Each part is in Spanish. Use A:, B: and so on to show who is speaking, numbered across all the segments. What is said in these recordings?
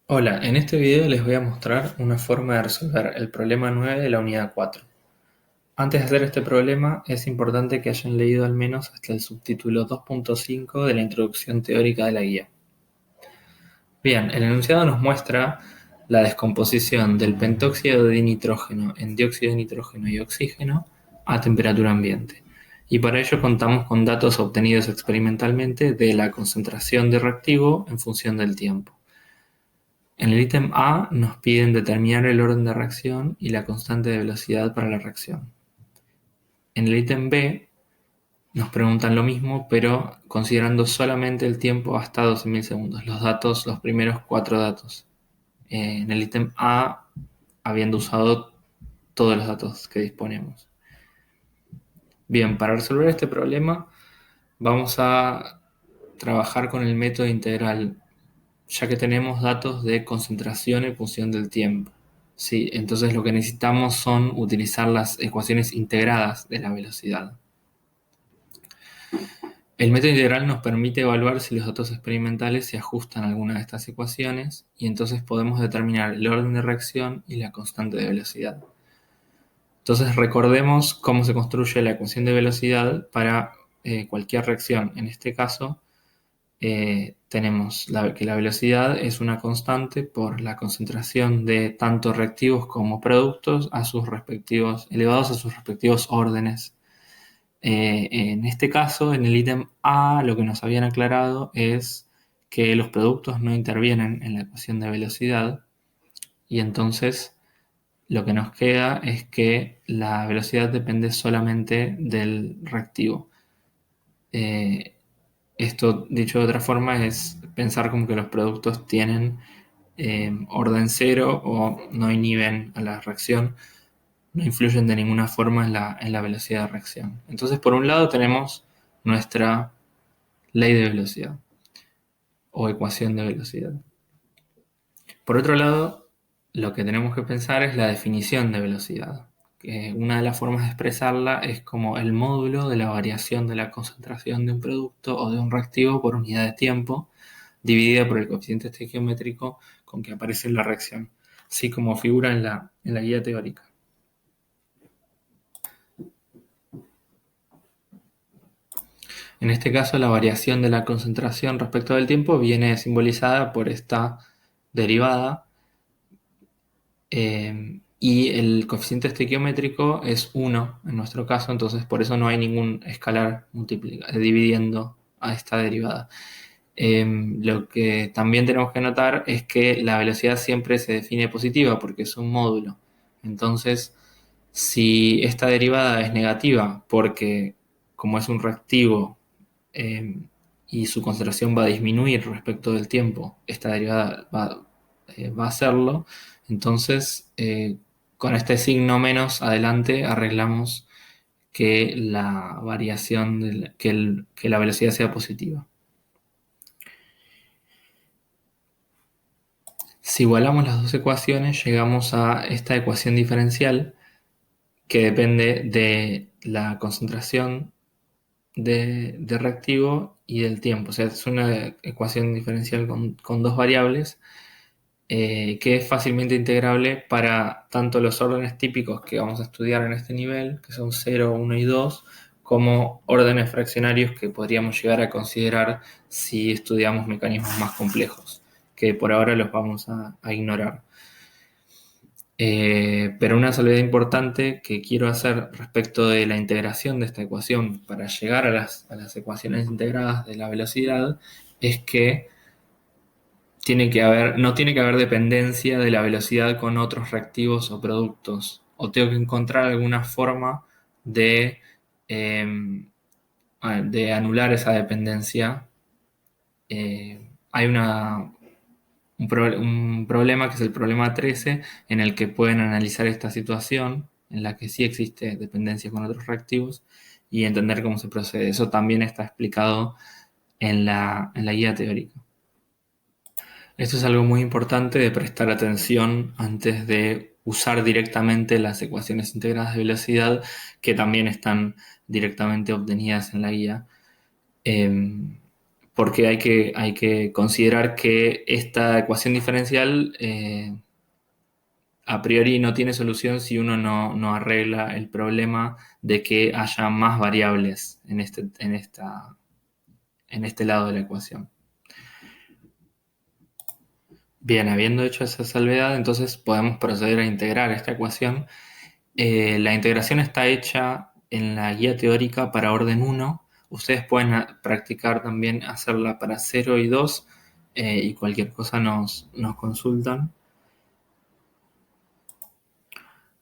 A: Hola, en este video les voy a mostrar una forma de resolver el problema 9 de la unidad 4. Antes de hacer este problema, es importante que hayan leído al menos hasta el subtítulo 2.5 de la introducción teórica de la guía. Bien, el enunciado nos muestra la descomposición del pentóxido de dinitrógeno en dióxido de nitrógeno y oxígeno a temperatura ambiente. Y para ello contamos con datos obtenidos experimentalmente de la concentración de reactivo en función del tiempo. En el ítem A nos piden determinar el orden de reacción y la constante de velocidad para la reacción. En el ítem B nos preguntan lo mismo, pero considerando solamente el tiempo hasta 12.000 segundos, los primeros 4 datos. En el ítem A, habiendo usado todos los datos que disponemos. Bien, para resolver este problema vamos a trabajar con el método integral, ya que tenemos datos de concentración en función del tiempo. Sí, entonces lo que necesitamos son utilizar las ecuaciones integradas de la velocidad. El método integral nos permite evaluar si los datos experimentales se ajustan a alguna de estas ecuaciones y entonces podemos determinar el orden de reacción y la constante de velocidad. Entonces recordemos cómo se construye la ecuación de velocidad para cualquier reacción. En este caso, tenemos que la velocidad es una constante por la concentración de tanto reactivos como productos elevados a sus respectivos órdenes. En este caso, en el ítem A, lo que nos habían aclarado es que los productos no intervienen en la ecuación de velocidad y entonces lo que nos queda es que la velocidad depende solamente del reactivo. Esto, dicho de otra forma, es pensar como que los productos tienen orden cero o no inhiben a la reacción, no influyen de ninguna forma en la velocidad de reacción. Entonces, por un lado tenemos nuestra ley de velocidad o ecuación de velocidad. Por otro lado, lo que tenemos que pensar es la definición de velocidad. Una de las formas de expresarla es como el módulo de la variación de la concentración de un producto o de un reactivo por unidad de tiempo, dividida por el coeficiente estequiométrico con que aparece en la reacción, así como figura en la guía teórica. En este caso, la variación de la concentración respecto del tiempo viene simbolizada por esta derivada y el coeficiente estequiométrico es 1 en nuestro caso, entonces por eso no hay ningún escalar dividiendo a esta derivada. Lo que también tenemos que notar es que la velocidad siempre se define positiva porque es un módulo. Entonces, si esta derivada es negativa porque como es un reactivo eh, y su concentración va a disminuir respecto del tiempo, esta derivada va a hacerlo, entonces con este signo menos adelante arreglamos que la variación, que la velocidad sea positiva. Si igualamos las dos ecuaciones, llegamos a esta ecuación diferencial que depende de la concentración de reactivo y del tiempo. O sea, es una ecuación diferencial con dos variables que es fácilmente integrable para tanto los órdenes típicos que vamos a estudiar en este nivel, que son 0, 1 y 2, como órdenes fraccionarios que podríamos llegar a considerar si estudiamos mecanismos más complejos, que por ahora los vamos a ignorar. Pero una salvedad importante que quiero hacer respecto de la integración de esta ecuación para llegar a las ecuaciones integradas de la velocidad es que no tiene que haber dependencia de la velocidad con otros reactivos o productos. O tengo que encontrar alguna forma eh, de anular esa dependencia. Hay un problema que es el problema 13 en el que pueden analizar esta situación en la que sí existe dependencia con otros reactivos y entender cómo se procede. Eso también está explicado en la guía teórica. Esto es algo muy importante de prestar atención antes de usar directamente las ecuaciones integradas de velocidad que también están directamente obtenidas en la guía. porque hay que considerar que esta ecuación diferencial a priori no tiene solución si uno no arregla el problema de que haya más variables en este lado de la ecuación. Bien, habiendo hecho esa salvedad, entonces podemos proceder a integrar esta ecuación. La integración está hecha en la guía teórica para orden 1. Ustedes pueden practicar también hacerla para 0 y 2 y cualquier cosa nos consultan.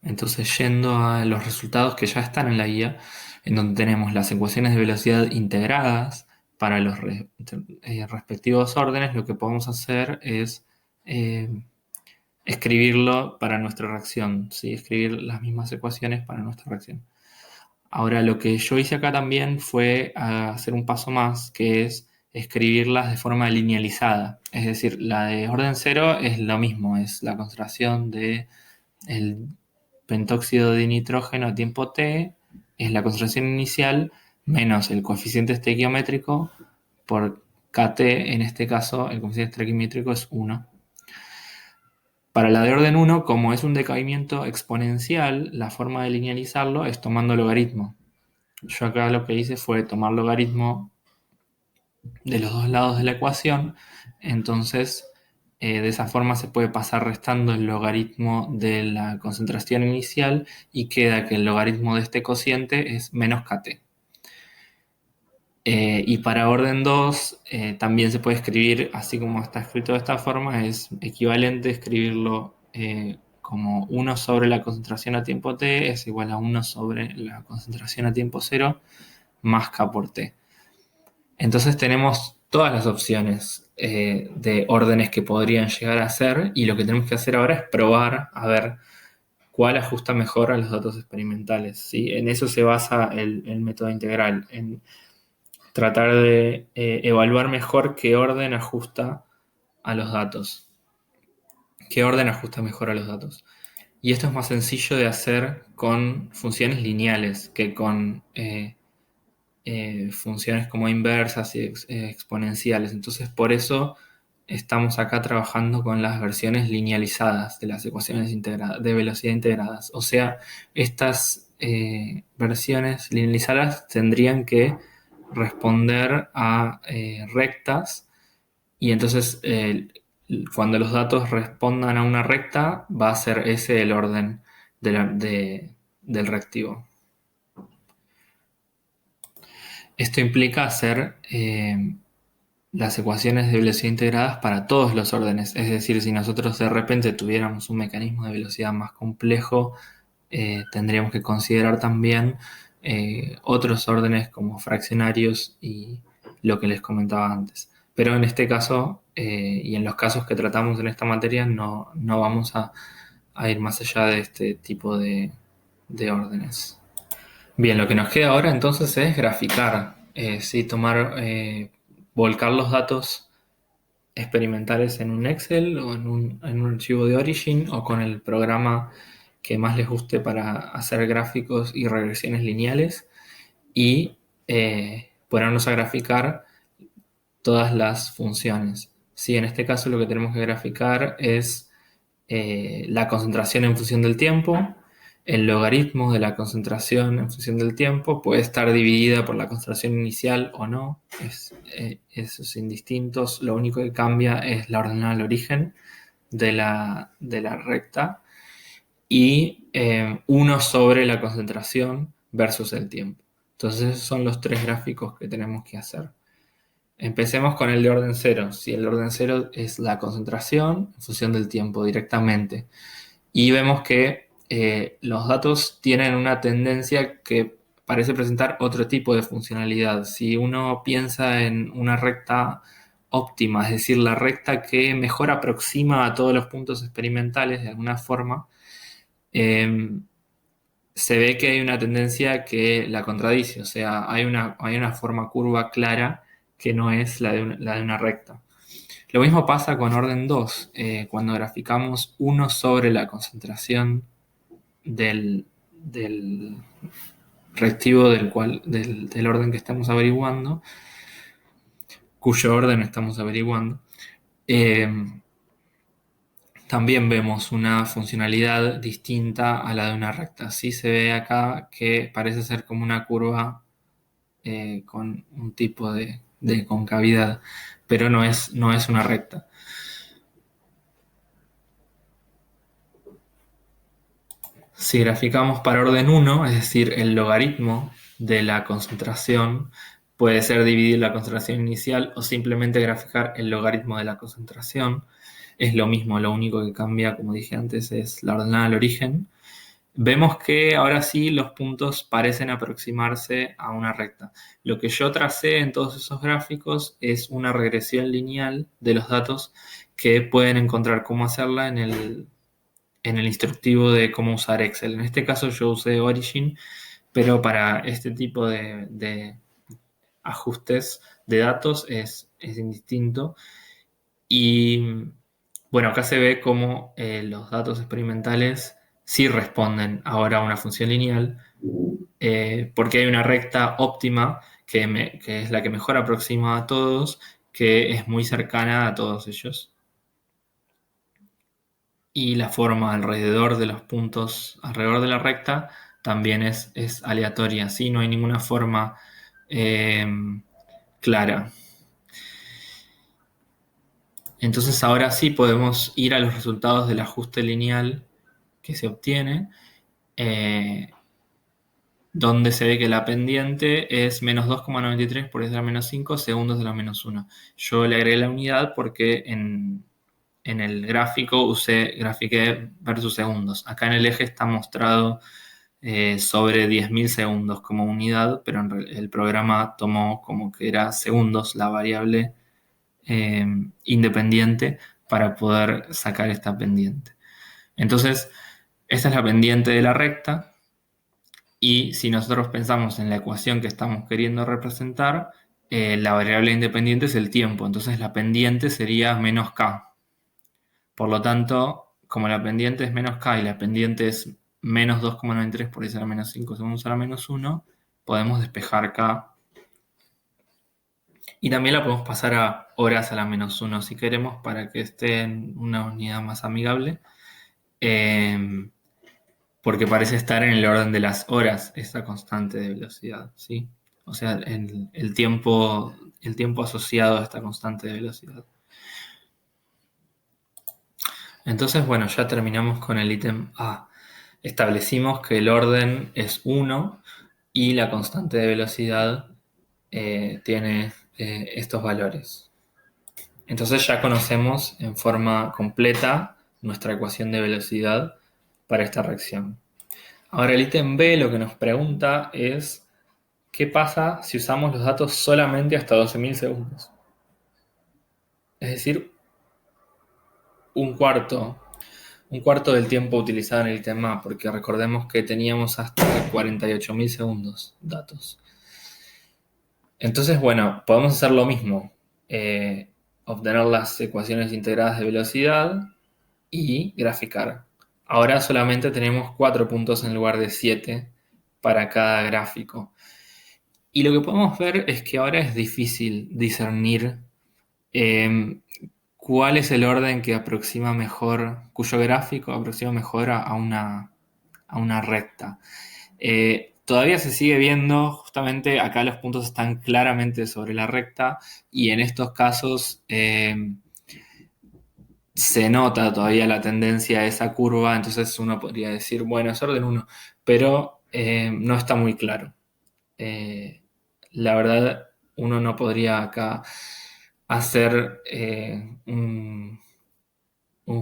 A: Entonces, yendo a los resultados que ya están en la guía, en donde tenemos las ecuaciones de velocidad integradas para los respectivos órdenes, lo que podemos hacer es eh, escribirlo para nuestra reacción, ¿sí? Escribir las mismas ecuaciones para nuestra reacción. Ahora, lo que yo hice acá también fue hacer un paso más, que es escribirlas de forma linealizada. Es decir, la de orden 0 es lo mismo, es la concentración de el pentóxido de nitrógeno a tiempo t, es la concentración inicial menos el coeficiente estequiométrico por Kt, en este caso el coeficiente estequiométrico es 1. Para la de orden 1, como es un decaimiento exponencial, la forma de linealizarlo es tomando logaritmo. Yo acá lo que hice fue tomar logaritmo de los dos lados de la ecuación, entonces de esa forma se puede pasar restando el logaritmo de la concentración inicial y queda que el logaritmo de este cociente es menos kt. Y para orden 2 también se puede escribir, así como está escrito de esta forma, es equivalente escribirlo como 1 sobre la concentración a tiempo t es igual a 1 sobre la concentración a tiempo 0 más k por t. Entonces tenemos todas las opciones de órdenes que podrían llegar a ser y lo que tenemos que hacer ahora es probar a ver cuál ajusta mejor a los datos experimentales, ¿sí? En eso se basa el método integral, en tratar de evaluar mejor qué orden ajusta a los datos. ¿Qué orden ajusta mejor a los datos? Y esto es más sencillo de hacer con funciones lineales que con funciones como inversas y exponenciales. Entonces, por eso estamos acá trabajando con las versiones linealizadas de las ecuaciones de velocidad integradas. O sea, estas versiones linealizadas tendrían que responder a rectas y entonces cuando los datos respondan a una recta va a ser ese el orden del reactivo. Esto implica hacer las ecuaciones de velocidad integradas para todos los órdenes. Es decir, si nosotros de repente tuviéramos un mecanismo de velocidad más complejo, tendríamos que considerar también otros órdenes como fraccionarios y lo que les comentaba antes. Pero en este caso, y en los casos que tratamos en esta materia, no vamos a ir más allá de este tipo de órdenes. Bien, lo que nos queda ahora entonces es graficar, sí, volcar los datos experimentales en un Excel o en un archivo de Origin o con el programa que más les guste para hacer gráficos y regresiones lineales y ponernos a graficar todas las funciones. Sí, en este caso lo que tenemos que graficar es la concentración en función del tiempo. El logaritmo de la concentración en función del tiempo puede estar dividida por la concentración inicial o no. Esos indistintos. Lo único que cambia es la ordenada al origen de la recta y 1 sobre la concentración versus el tiempo. Entonces esos son los tres gráficos que tenemos que hacer. Empecemos con el de orden 0. Si el orden 0 es la concentración en función del tiempo directamente. Y vemos que los datos tienen una tendencia que parece presentar otro tipo de funcionalidad. Si uno piensa en una recta óptima, es decir, la recta que mejor aproxima a todos los puntos experimentales de alguna forma, se ve que hay una tendencia que la contradice. O sea, hay una forma curva clara que no es la de una recta. Lo mismo pasa con orden 2. Cuando graficamos 1 sobre la concentración del reactivo del orden que estamos averiguando, cuyo orden estamos averiguando. También vemos una funcionalidad distinta a la de una recta. Sí se ve acá que parece ser como una curva con un tipo de concavidad, pero no es una recta. Si graficamos para orden 1, es decir, el logaritmo de la concentración, puede ser dividir la concentración inicial o simplemente graficar el logaritmo de la concentración. Es lo mismo, lo único que cambia, como dije antes, es la ordenada al origen. Vemos que ahora sí los puntos parecen aproximarse a una recta. Lo que yo tracé en todos esos gráficos es una regresión lineal de los datos que pueden encontrar cómo hacerla en el instructivo de cómo usar Excel. En este caso yo usé Origin, pero para este tipo de ajustes de datos es indistinto. Y bueno, acá se ve cómo los datos experimentales sí responden ahora a una función lineal, porque hay una recta óptima que es la que mejor aproxima a todos, que es muy cercana a todos ellos. Y la forma alrededor de los puntos, alrededor de la recta, también es aleatoria, ¿sí? No hay ninguna forma eh, clara. Entonces ahora sí podemos ir a los resultados del ajuste lineal que se obtiene, eh, donde se ve que la pendiente es menos 2,93 por 10 a la menos 5 segundos de la menos 1. Yo le agregué la unidad porque en el gráfico grafiqué versus segundos. Acá en el eje está mostrado sobre 10.000 segundos como unidad, pero el programa tomó como que era segundos la variable independiente para poder sacar esta pendiente. Entonces, esta es la pendiente de la recta. Y si nosotros pensamos en la ecuación que estamos queriendo representar, la variable independiente es el tiempo, entonces la pendiente sería menos k. Por lo tanto, como la pendiente es menos k y la pendiente es menos 2,93 por 10 a la menos 5 segundos a la menos 1, podemos despejar k. Y también la podemos pasar a horas a la menos 1 si queremos para que esté en una unidad más amigable. Porque parece estar en el orden de las horas esta constante de velocidad, ¿sí? O sea, el tiempo asociado a esta constante de velocidad. Entonces, bueno, ya terminamos con el ítem A. Establecimos que el orden es 1 y la constante de velocidad tiene estos valores. Entonces ya conocemos en forma completa nuestra ecuación de velocidad para esta reacción. Ahora el ítem B lo que nos pregunta es ¿qué pasa si usamos los datos solamente hasta 12.000 segundos? Es decir, un cuarto, un cuarto del tiempo utilizado en el ítem A, porque recordemos que teníamos hasta 48.000 segundos datos. Entonces, bueno, podemos hacer lo mismo. Obtener las ecuaciones integradas de velocidad y graficar. Ahora solamente tenemos 4 puntos en lugar de 7 para cada gráfico. Y lo que podemos ver es que ahora es difícil discernir eh, cuál es el orden que aproxima mejor, cuyo gráfico aproxima mejor a una recta. Todavía se sigue viendo, justamente acá los puntos están claramente sobre la recta y en estos casos se nota todavía la tendencia a esa curva, entonces uno podría decir, bueno, es orden 1, pero no está muy claro. La verdad, uno no podría acá hacer un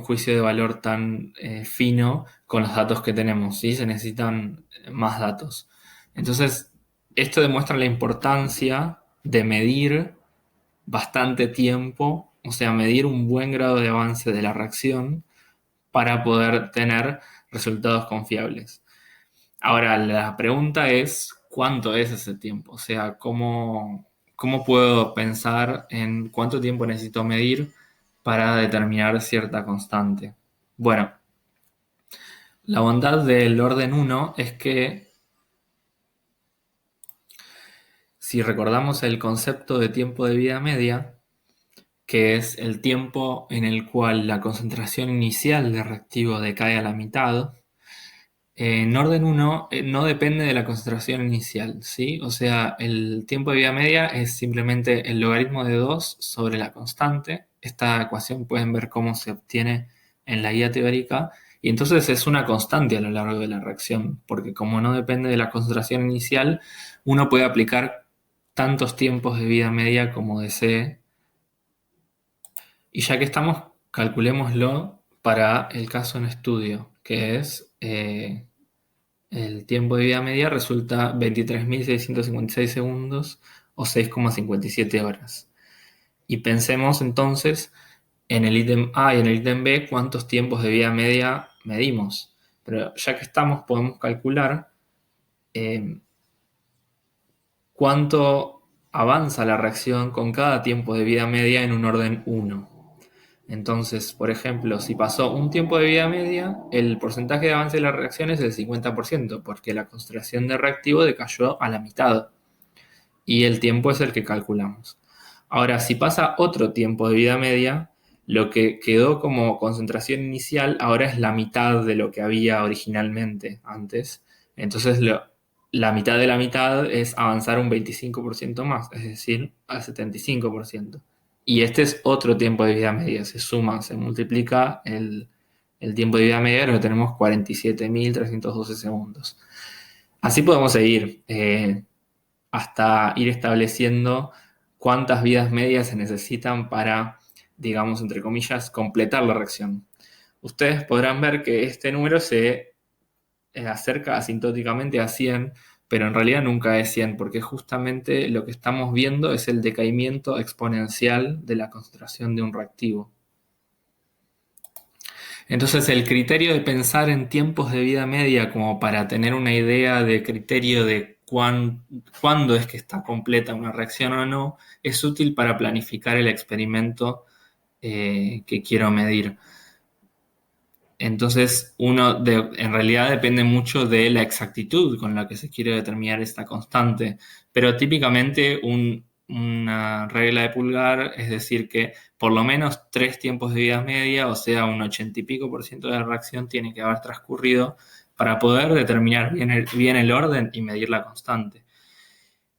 A: juicio de valor tan fino con los datos que tenemos, ¿sí? Se necesitan más datos. Entonces, esto demuestra la importancia de medir bastante tiempo, o sea, medir un buen grado de avance de la reacción para poder tener resultados confiables. Ahora, la pregunta es, ¿cuánto es ese tiempo? O sea, ¿cómo puedo pensar en cuánto tiempo necesito medir para determinar cierta constante? Bueno, la bondad del orden 1 es que si recordamos el concepto de tiempo de vida media, que es el tiempo en el cual la concentración inicial de reactivo decae a la mitad, en orden uno no depende de la concentración inicial, ¿sí? O sea, el tiempo de vida media es simplemente el logaritmo de 2 sobre la constante. Esta ecuación pueden ver cómo se obtiene en la guía teórica. Y entonces es una constante a lo largo de la reacción, porque como no depende de la concentración inicial, uno puede aplicar tantos tiempos de vida media como desee. Y ya que estamos, calculémoslo para el caso en estudio, que es el tiempo de vida media resulta 23.656 segundos o 6,57 horas. Y pensemos entonces en el ítem A y en el ítem B cuántos tiempos de vida media medimos. Pero ya que estamos, podemos calcular eh, cuánto avanza la reacción con cada tiempo de vida media en un orden 1. Entonces, por ejemplo, si pasó un tiempo de vida media, el porcentaje de avance de la reacción es del 50%, porque la concentración de reactivo decayó a la mitad y el tiempo es el que calculamos. Ahora, si pasa otro tiempo de vida media, lo que quedó como concentración inicial ahora es la mitad de lo que había originalmente antes. Entonces, la mitad de la mitad es avanzar un 25% más, es decir, al 75%. Y este es otro tiempo de vida media, se suma, se multiplica el tiempo de vida media, lo tenemos 47.312 segundos. Así podemos seguir hasta ir estableciendo cuántas vidas medias se necesitan para, digamos, entre comillas, completar la reacción. Ustedes podrán ver que este número se acerca asintóticamente a 100, pero en realidad nunca es 100, porque justamente lo que estamos viendo es el decaimiento exponencial de la concentración de un reactivo. Entonces, el criterio de pensar en tiempos de vida media como para tener una idea de criterio de cuándo es que está completa una reacción o no, es útil para planificar el experimento que quiero medir. Entonces, en realidad depende mucho de la exactitud con la que se quiere determinar esta constante, pero típicamente una regla de pulgar es decir que por lo menos 3 tiempos de vida media, o sea, un 80 y pico por ciento de la reacción tiene que haber transcurrido para poder determinar bien el orden y medir la constante.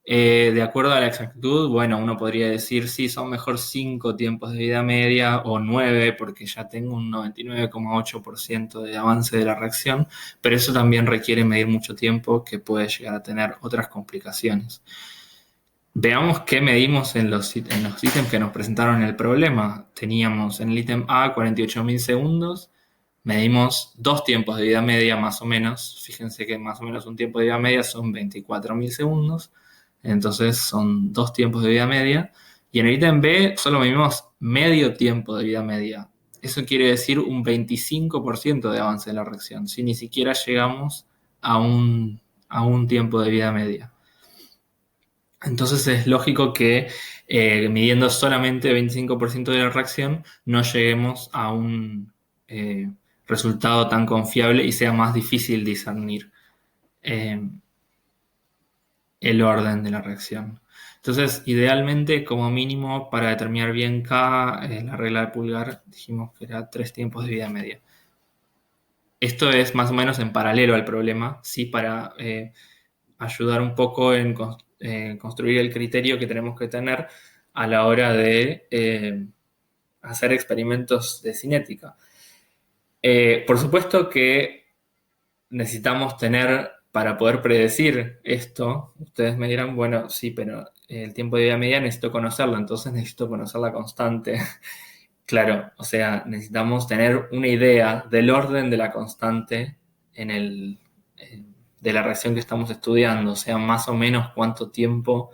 A: De acuerdo a la exactitud, bueno, uno podría decir sí, son mejor 5 tiempos de vida media o 9 porque ya tengo un 99,8% de avance de la reacción, pero eso también requiere medir mucho tiempo que puede llegar a tener otras complicaciones. Veamos qué medimos en los ítems que nos presentaron el problema. Teníamos en el ítem A 48.000 segundos, medimos 2 tiempos de vida media más o menos. Fíjense que más o menos un tiempo de vida media son 24.000 segundos. Entonces son 2 tiempos de vida media. Y en el ítem B solo medimos medio tiempo de vida media. Eso quiere decir un 25% de avance de la reacción, si ni siquiera llegamos a un tiempo de vida media. Entonces es lógico que midiendo solamente 25% de la reacción no lleguemos a un resultado tan confiable y sea más difícil discernir eh, el orden de la reacción. Entonces, idealmente, como mínimo, para determinar bien K, la regla de pulgar, dijimos que era 3 tiempos de vida media. Esto es más o menos en paralelo al problema, sí, para ayudar un poco en construir el criterio que tenemos que tener a la hora de hacer experimentos de cinética. Por supuesto que necesitamos tener, para poder predecir esto, ustedes me dirán, bueno, sí, pero el tiempo de vida media necesito conocerlo, entonces necesito conocer la constante. Claro, o sea, necesitamos tener una idea del orden de la constante de la reacción que estamos estudiando, o sea, más o menos cuánto tiempo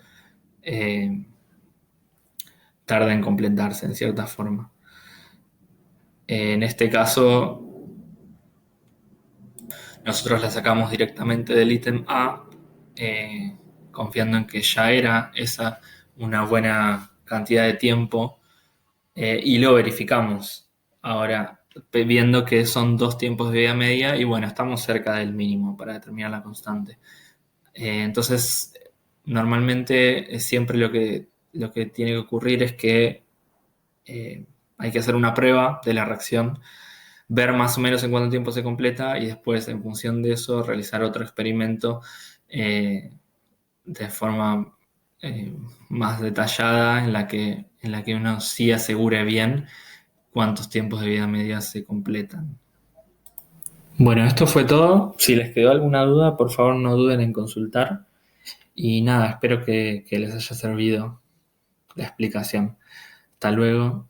A: tarda en completarse, en cierta forma. En este caso, nosotros la sacamos directamente del ítem A, confiando en que ya era esa una buena cantidad de tiempo, y lo verificamos. Ahora, viendo que son 2 tiempos de vida media y bueno, estamos cerca del mínimo para determinar la constante. Entonces, Normalmente siempre lo que tiene que ocurrir es que hay que hacer una prueba de la reacción, ver más o menos en cuánto tiempo se completa y después, en función de eso, realizar otro experimento eh, de forma más detallada en la que uno sí asegure bien cuántos tiempos de vida media se completan. Bueno, esto fue todo. Si les quedó alguna duda, por favor no duden en consultar. Y nada, espero que les haya servido la explicación. Hasta luego.